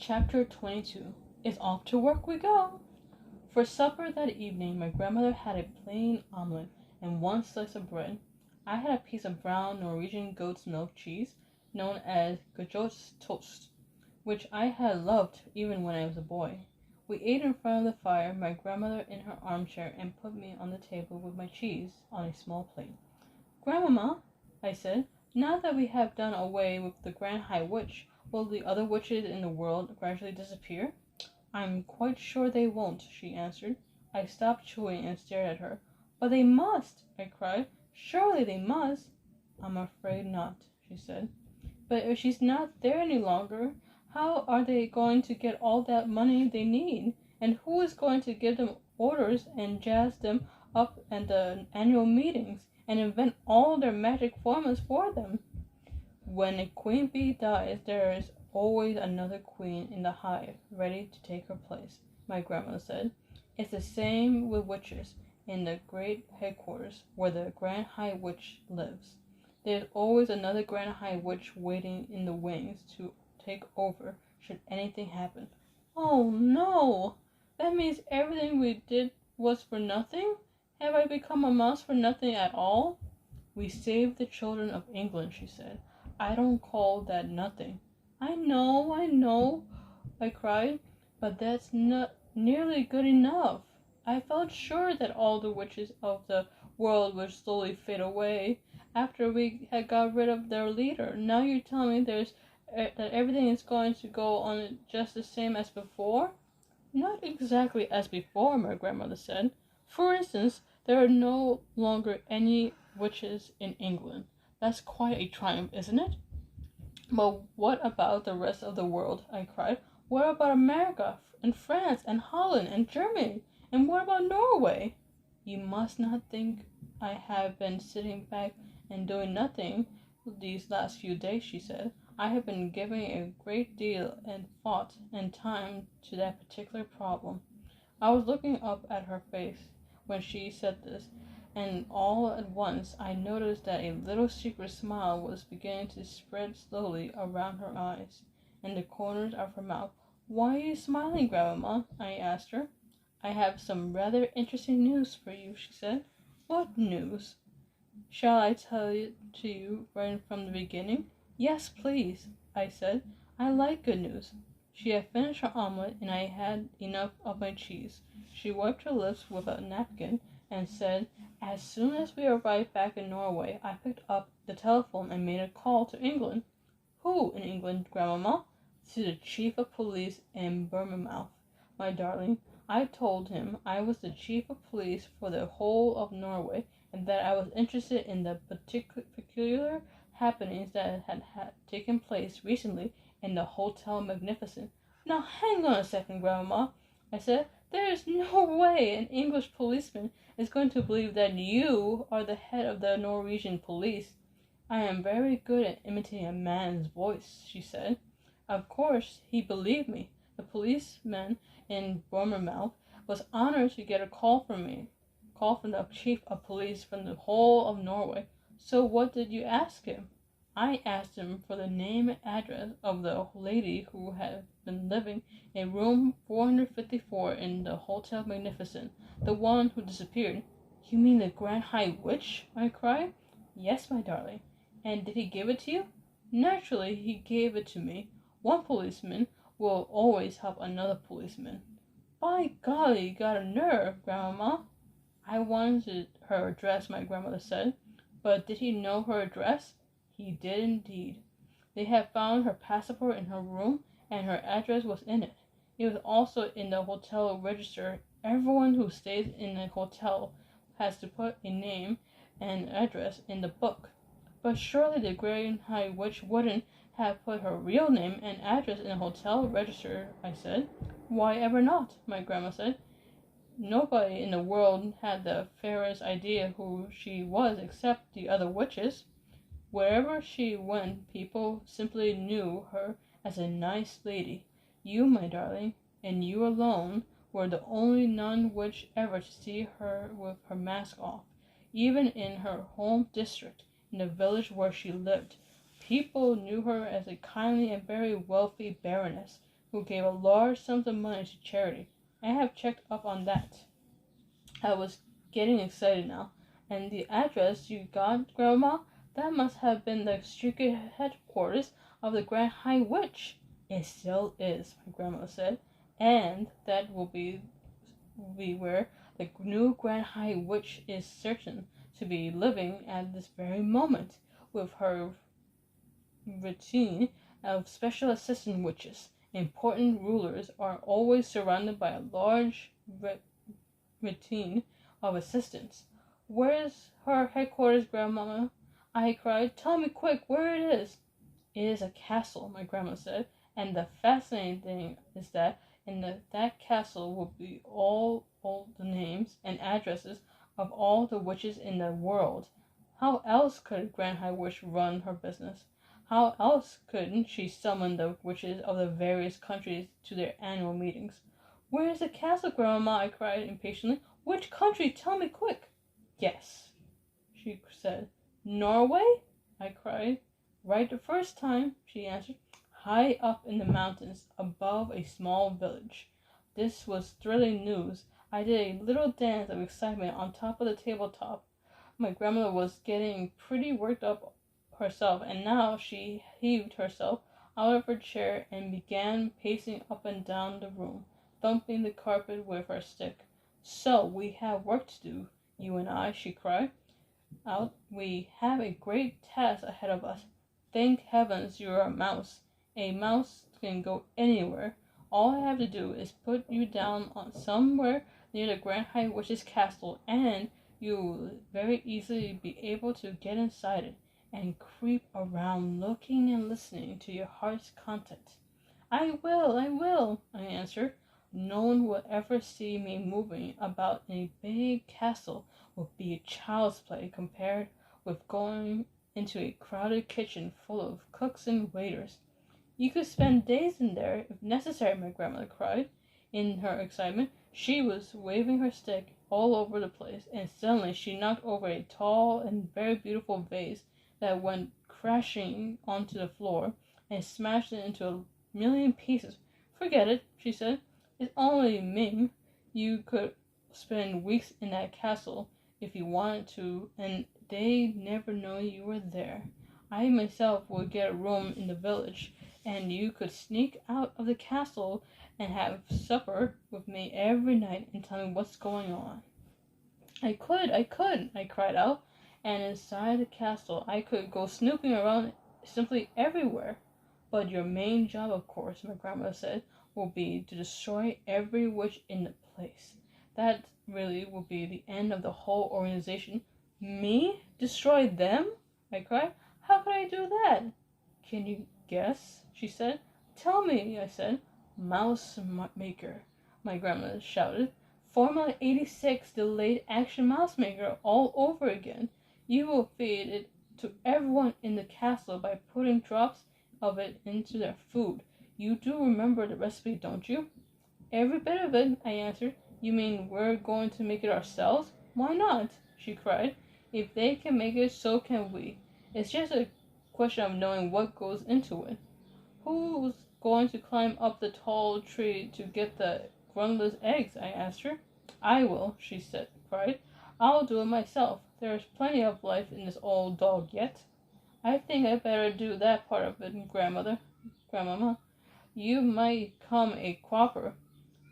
Chapter 22. It's off to work we go. For supper that evening, my grandmother had a plain omelet and one slice of bread. I had a piece of brown Norwegian goat's milk cheese, known as toast, which I had loved even when I was a boy. We ate in front of the fire, my grandmother in her armchair, and put me on the table with my cheese on a small plate. "Grandmamma," I said, "now that we have done away with the Grand High Witch, will the other witches in the world gradually disappear?" "I'm quite sure they won't," she answered. I stopped chewing and stared at her. "But they must!" I cried. "Surely they must!" "I'm afraid not," she said. "But if she's not there any longer, how are they going to get all that money they need? And who is going to give them orders and jazz them up at the annual meetings, and invent all their magic formulas for them?" "When a queen bee dies, there is always another queen in the hive ready to take her place," my grandmother said. "It's the same with witches in the great headquarters where the Grand High Witch lives. There's always another Grand High Witch waiting in the wings to take over should anything happen." "Oh no! That means everything we did was for nothing? Have I become a mouse for nothing at all?" "We saved the children of England," she said. "I don't call that nothing." I know," I cried, "but that's not nearly good enough. I felt sure that all the witches of the world would slowly fade away after we had got rid of their leader. Now you're telling me that everything is going to go on just the same as before?" "Not exactly as before," my grandmother said. "For instance, there are no longer any witches in England. That's quite a triumph, isn't it?" "But what about the rest of the world?" I cried. "What about America and France and Holland and Germany? And what about Norway?" "You must not think I have been sitting back and doing nothing these last few days," she said. "I have been giving a great deal of thought and time to that particular problem." I was looking up at her face when she said this, and all at once I noticed that a little secret smile was beginning to spread slowly around her eyes and the corners of her mouth. "Why are you smiling, Grandmamma?" I asked her. "I have some rather interesting news for you," she said. "What news?" "Shall I tell it to you right from the beginning?" "Yes, please," I said. "I like good news." She had finished her omelet, and I had enough of my cheese. She wiped her lips with a napkin and said, "As soon as we arrived back in Norway, I picked up the telephone and made a call to England." "Who in England, Grandmamma?" "To the chief of police in Bournemouth, my darling. I told him I was the chief of police for the whole of Norway, and that I was interested in the peculiar happenings that had taken place recently in the Hotel Magnificent." "Now hang on a second, Grandmamma," I said. "There is no way an English policeman is going to believe that you are the head of the Norwegian police." "I am very good at imitating a man's voice," she said. Of course he believed me. The policeman in Bournemouth was honored to get a call from the chief of police from the whole of Norway. "So what did you ask him?" "I asked him for the name and address of the lady who had been living in room 454 in the Hotel Magnificent, the one who disappeared." "You mean the Grand High Witch?" I cried. "Yes, my darling." "And did he give it to you?" "Naturally he gave it to me. One policeman will always help another policeman." "By golly, you got a nerve, Grandmamma." "I wanted her address," my grandmother said. "But did he know her address?" He did indeed. They had found her passport in her room, and her address was in it. It was also in the hotel register. Everyone who stays in a hotel has to put a name and address in the book. "But surely the Grand High Witch wouldn't have put her real name and address in the hotel register," I said. "Why ever not?" my grandma said. "Nobody in the world had the fairest idea who she was except the other witches. Wherever she went, people simply knew her as a nice lady. You, my darling, and you alone, were the only non-witch ever to see her with her mask off, even in her home district, in the village where she lived. People knew her as a kindly and very wealthy baroness, who gave a large sum of money to charity. I have checked up on that. I was getting excited now. And the address you got, Grandma? That must have been the secret headquarters of the Grand High Witch. It still is, my grandmother said. And that will be where the new Grand High Witch is certain to be living at this very moment, with her routine of special assistant witches. Important rulers are always surrounded by a large routine of assistants. Where's her headquarters, Grandmama? I cried. Tell me quick where it is. It is a castle, my grandma said, and the fascinating thing is that in that castle will be all the names and addresses of all the witches in the world. How else could Grand High Witch run her business? How else could she summon the witches of the various countries to their annual meetings? Where is the castle, Grandma? I cried impatiently. Which country? Tell me quick. Yes, she said. Norway? I cried. Right the first time, she answered. High up in the mountains, above a small village. This was thrilling news. I did a little dance of excitement on top of the tabletop. My grandmother was getting pretty worked up herself, and now she heaved herself out of her chair and began pacing up and down the room, thumping the carpet with her stick. So we have work to do, you and I, she cried out. We have a great task ahead of us. Thank heavens you're a mouse. A mouse can go anywhere. All I have to do is put you down on somewhere near the Grand High Witch's castle, and you'll very easily be able to get inside it and creep around looking and listening to your heart's content. I will, I answered. No one will ever see me moving about in a big castle will be child's play compared with going into a crowded kitchen full of cooks and waiters. You could spend days in there if necessary, my grandmother cried. In her excitement, she was waving her stick all over the place, and suddenly she knocked over a tall and very beautiful vase that went crashing onto the floor and smashed it into a million pieces. Forget it, she said. It's only Ming. You could spend weeks in that castle if you wanted to, and they'd never know you were there. I myself would get a room in the village, and you could sneak out of the castle and have supper with me every night and tell me what's going on. I could, I cried out, and inside the castle I could go snooping around simply everywhere. But your main job, of course, my grandmother said, will be to destroy every witch in the place. That really will be the end of the whole organization. Me? Destroy them? I cried. How could I do that? Can you guess? She said. Tell me, I said. Mouse maker, my grandmother shouted. Formula 86 delayed action mouse maker all over again. You will feed it to everyone in the castle by putting drops of it into their food. You do remember the recipe, don't you? Every bit of it, I answered. You mean we're going to make it ourselves? Why not? She cried. If they can make it, so can we. It's just a question of knowing what goes into it. Who's going to climb up the tall tree to get the grundless eggs? I asked her. I will, she cried. I'll do it myself. There's plenty of life in this old dog yet. I think I better do that part of it, Grandmama. You might become a cropper.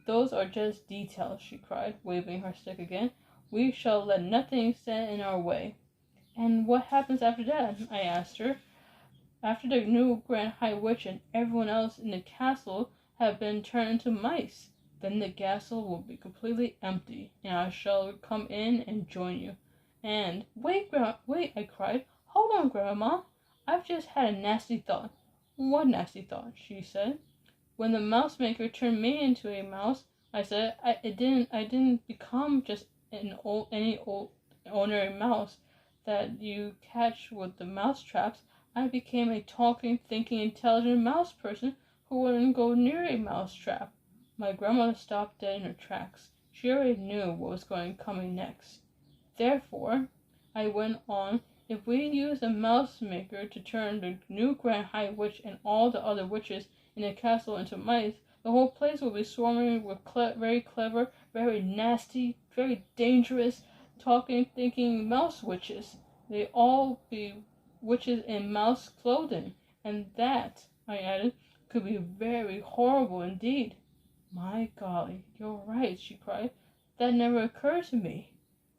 Those are just details, she cried, waving her stick again. We shall let nothing stand in our way. And what happens after that? I asked her. After the new Grand High Witch and everyone else in the castle have been turned into mice, then the castle will be completely empty, and I shall come in and join you. And wait, I cried. Hold on, Grandma. I've just had a nasty thought. What nasty thought? She said. When the mouse maker turned me into a mouse, I said, I didn't become just any ordinary mouse that you catch with the mouse traps. I became a talking, thinking, intelligent mouse person who wouldn't go near a mouse trap. My grandmother stopped dead in her tracks. She already knew what was coming next. Therefore, I went on, if we use a mouse maker to turn the new Grand High Witch and all the other witches in the castle into mice, the whole place will be swarming with very clever, very nasty, very dangerous, talking, thinking mouse witches. They all be witches in mouse clothing, and that, I added, could be very horrible indeed. My golly, you're right, she cried. That never occurred to me.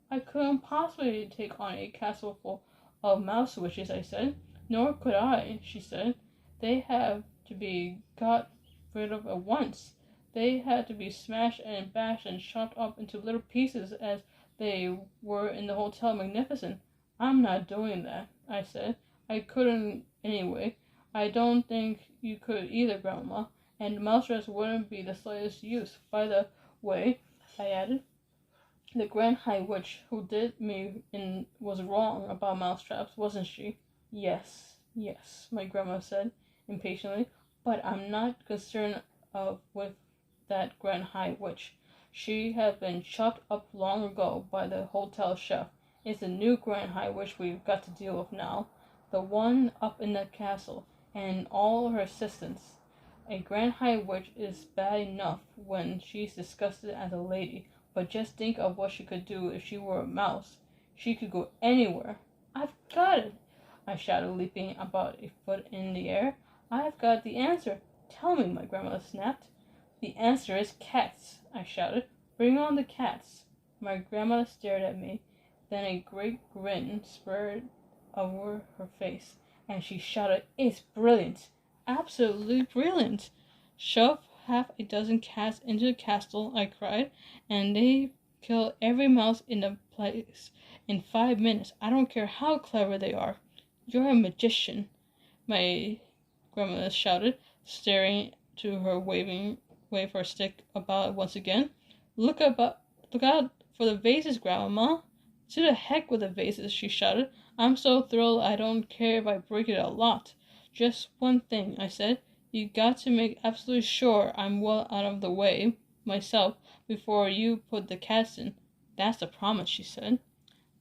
I couldn't possibly take on a castle full of mouse witches, I said. Nor could I, she said. They have to be got rid of at once. They had to be smashed and bashed and chopped up into little pieces as they were in the Hotel Magnificent. I'm not doing that, I said. I couldn't anyway. I don't think you could either, Grandma, and mouse traps wouldn't be the slightest use. By the way, I added, the Grand High Witch who did me in was wrong about mouse traps, wasn't she? Yes, my grandma said impatiently, but I'm not concerned with that Grand High Witch. She had been chopped up long ago by the hotel chef. It's the new Grand High Witch we've got to deal with now, the one up in the castle, and all her assistants. A Grand High Witch is bad enough when she's disgusted as a lady, but just think of what she could do if she were a mouse. She could go anywhere. I've got it, I shouted, leaping about a foot in the air. I've got the answer. Tell me, my grandmother snapped. The answer is cats, I shouted. Bring on the cats. My grandmother stared at me. Then a great grin spread over her face, and she shouted, It's brilliant. Absolutely brilliant. Shove half a dozen cats into the castle, I cried, and they kill every mouse in the place in 5 minutes. I don't care how clever they are. You're a magician, my grandmother shouted, staring to her wave her stick about once again. Look out for the vases, Grandma. To the heck with the vases, she shouted. I'm so thrilled I don't care if I break it a lot. Just one thing, I said. You got to make absolutely sure I'm well out of the way myself before you put the cats in. That's a promise, she said.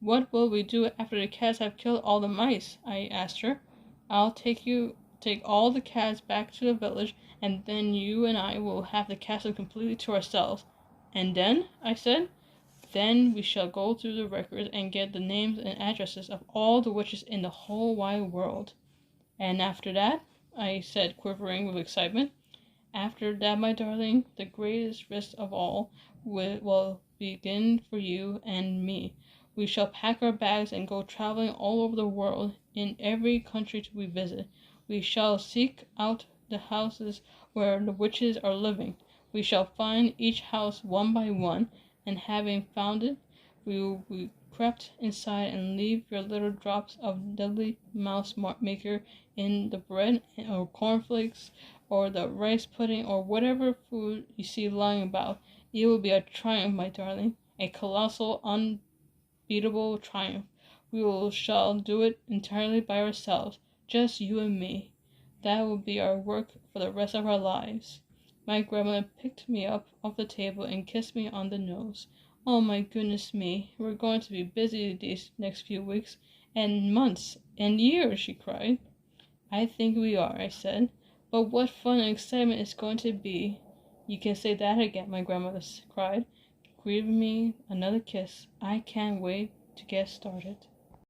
What will we do after the cats have killed all the mice? I asked her. I'll take all the cats back to the village, and then you and I will have the castle completely to ourselves. And then, I said, then we shall go through the records and get the names and addresses of all the witches in the whole wide world. And after that, I said, quivering with excitement, after that, my darling, the greatest risk of all will begin for you and me. We shall pack our bags and go traveling all over the world, in every country we visit. We shall seek out the houses where the witches are living. We shall find each house one by one, and having found it, we will be crept inside and leave your little drops of deadly mouse maker in the bread or cornflakes or the rice pudding or whatever food you see lying about. It will be a triumph, my darling, a colossal, unbeatable triumph. Shall do it entirely by ourselves, just you and me. That will be our work for the rest of our lives. My grandmother picked me up off the table and kissed me on the nose. Oh, my goodness me, we're going to be busy these next few weeks, and months, and years, she cried. I think we are, I said. But what fun and excitement it's going to be. You can say that again, my grandmother cried, giving me another kiss. I can't wait to get started.